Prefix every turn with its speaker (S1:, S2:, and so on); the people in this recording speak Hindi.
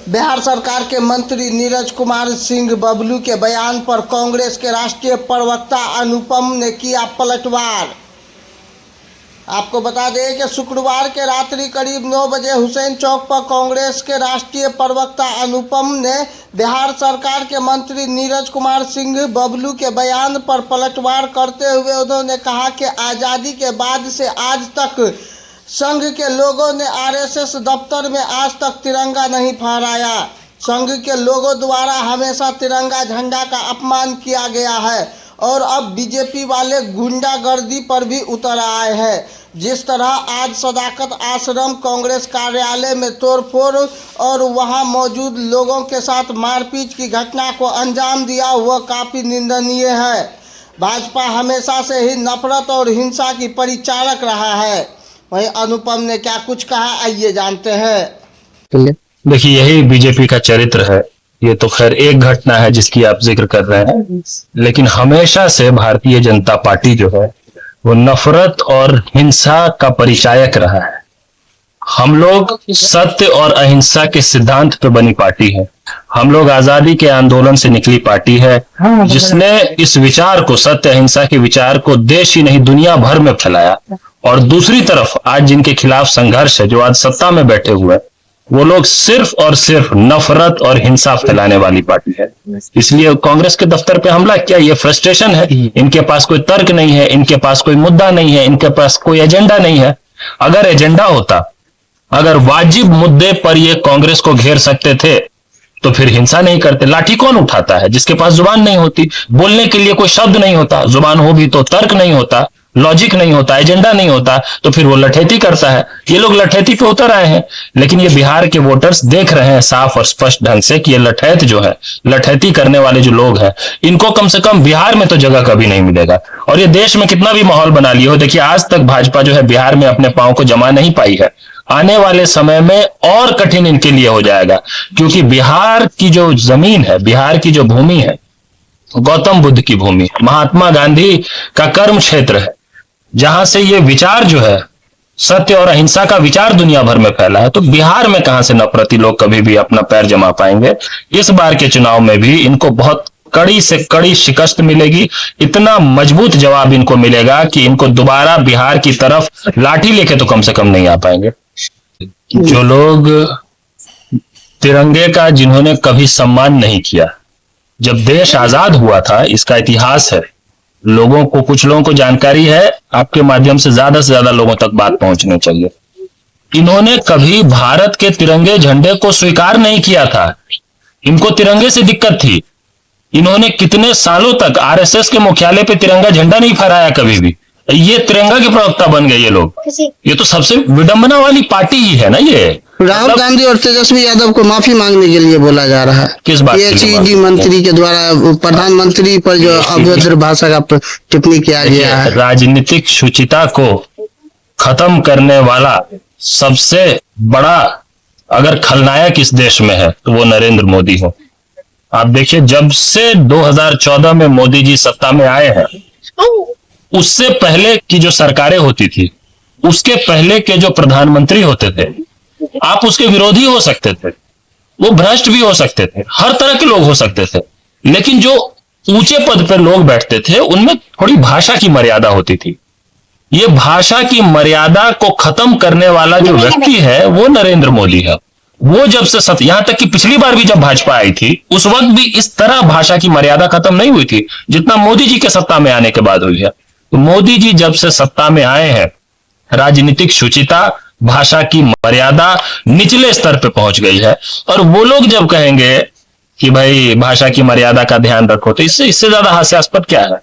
S1: बिहार सरकार के मंत्री नीरज कुमार सिंह बबलू के बयान पर कांग्रेस के राष्ट्रीय प्रवक्ता अनुपम ने किया पलटवार। आपको बता दें कि शुक्रवार के रात्रि करीब 9 बजे हुसैन चौक पर कांग्रेस के राष्ट्रीय प्रवक्ता अनुपम ने बिहार सरकार के मंत्री नीरज कुमार सिंह बबलू के बयान पर पलटवार करते हुए उन्होंने कहा कि आज़ादी के बाद से आज तक संघ के लोगों ने आरएसएस दफ्तर में आज तक तिरंगा नहीं फहराया। संघ के लोगों द्वारा हमेशा तिरंगा झंडा का अपमान किया गया है और अब बीजेपी वाले गुंडागर्दी पर भी उतर आए हैं। जिस तरह आज सदाकत आश्रम कांग्रेस कार्यालय में तोड़फोड़ और वहां मौजूद लोगों के साथ मारपीट की घटना को अंजाम दिया वह काफ़ी निंदनीय है। भाजपा हमेशा से ही नफरत और हिंसा की परिचारक रहा है। वहीं अनुपम ने क्या कुछ कहा, आइए जानते हैं।
S2: देखिए, यही बीजेपी का चरित्र है। ये तो खैर एक घटना है जिसकी आप जिक्र कर रहे हैं, लेकिन हमेशा से भारतीय जनता पार्टी जो है वो नफरत और हिंसा का परिचायक रहा है। हम लोग सत्य और अहिंसा के सिद्धांत पे बनी पार्टी है। हम लोग आजादी के आंदोलन से निकली पार्टी है जिसने इस विचार को, सत्य अहिंसा के विचार को देश ही नहीं दुनिया भर में फैलाया। और दूसरी तरफ आज जिनके खिलाफ संघर्ष है, जो आज सत्ता में बैठे हुए हैं, वो लोग सिर्फ और सिर्फ नफरत और हिंसा फैलाने वाली पार्टी है। इसलिए कांग्रेस के दफ्तर पे हमला किया। ये फ्रस्ट्रेशन है। इनके पास कोई तर्क नहीं है, इनके पास कोई मुद्दा नहीं है, इनके पास कोई एजेंडा नहीं है। अगर एजेंडा होता, अगर वाजिब मुद्दे पर ये कांग्रेस को घेर सकते थे तो फिर हिंसा नहीं करते। लाठी कौन उठाता है? जिसके पास जुबान नहीं होती, बोलने के लिए कोई शब्द नहीं होता। जुबान हो भी तो तर्क नहीं होता, लॉजिक नहीं होता, एजेंडा नहीं होता, तो फिर वो लठैती करता है। ये लोग लठैती पे उतर आए हैं, लेकिन ये बिहार के वोटर्स देख रहे हैं साफ और स्पष्ट ढंग से कि ये लठैत जो है, लठैती करने वाले जो लोग हैं, इनको कम से कम बिहार में तो जगह कभी नहीं मिलेगा। और ये देश में कितना भी माहौल बना लिया हो, देखिए आज तक भाजपा जो है बिहार में अपने पांव को जमा नहीं पाई है। आने वाले समय में और कठिन इनके लिए हो जाएगा, क्योंकि बिहार की जो जमीन है, बिहार की जो भूमि है, गौतम बुद्ध की भूमि, महात्मा गांधी का कर्म क्षेत्र है, जहां से ये विचार जो है, सत्य और अहिंसा का विचार दुनिया भर में फैला है। तो बिहार में कहां से नफरती लोग कभी भी अपना पैर जमा पाएंगे? इस बार के चुनाव में भी इनको बहुत कड़ी से कड़ी शिकस्त मिलेगी। इतना मजबूत जवाब इनको मिलेगा कि इनको दोबारा बिहार की तरफ लाठी लेके तो कम से कम नहीं आ पाएंगे। जो लोग तिरंगे का, जिन्होंने कभी सम्मान नहीं किया, जब देश आजाद हुआ था, इसका इतिहास है, लोगों को, कुछ लोगों को जानकारी है, आपके माध्यम से ज्यादा लोगों तक बात पहुंचनी चाहिए। इन्होंने कभी भारत के तिरंगे झंडे को स्वीकार नहीं किया था। इनको तिरंगे से दिक्कत थी। इन्होंने कितने सालों तक आरएसएस के मुख्यालय पे तिरंगा झंडा नहीं फहराया कभी भी। ये तिरंगा के प्रवक्ता बन गए ये लोग। ये तो सबसे विडंबना वाली पार्टी ही है ना। ये
S1: राहुल गांधी और तेजस्वी यादव को माफी मांगने के लिए बोला जा रहा है।
S2: किस बात?
S1: पीएचईडी मंत्री के द्वारा प्रधानमंत्री पर जो अभद्र भाषा का टिप्पणी किया गया है।
S2: राजनीतिक शुचिता को खत्म करने वाला सबसे बड़ा अगर खलनायक इस देश में है तो वो नरेंद्र मोदी हो। आप देखिए, जब से 2014 में मोदी जी सत्ता में आए हैं, उससे पहले की जो सरकारें होती थी, उसके पहले के जो प्रधानमंत्री होते थे, आप उसके विरोधी हो सकते थे, वो भ्रष्ट भी हो सकते थे, हर तरह के लोग हो सकते थे, लेकिन जो ऊंचे पद पर लोग बैठते थे उनमें थोड़ी भाषा की मर्यादा होती थी। ये भाषा की मर्यादा को खत्म करने वाला जो व्यक्ति है वो नरेंद्र मोदी है। वो जब से यहां तक कि पिछली बार भी जब भाजपा आई थी, उस वक्त भी इस तरह भाषा की मर्यादा खत्म नहीं हुई थी जितना मोदी जी के सत्ता में आने के बाद हुई है। तो मोदी जी जब से सत्ता में आए हैं, राजनीतिक शुचिता, भाषा की मर्यादा निचले स्तर पे पहुंच गई है। और वो लोग जब कहेंगे कि भाई भाषा की मर्यादा का ध्यान रखो, तो इससे ज्यादा हास्यास्पद क्या है?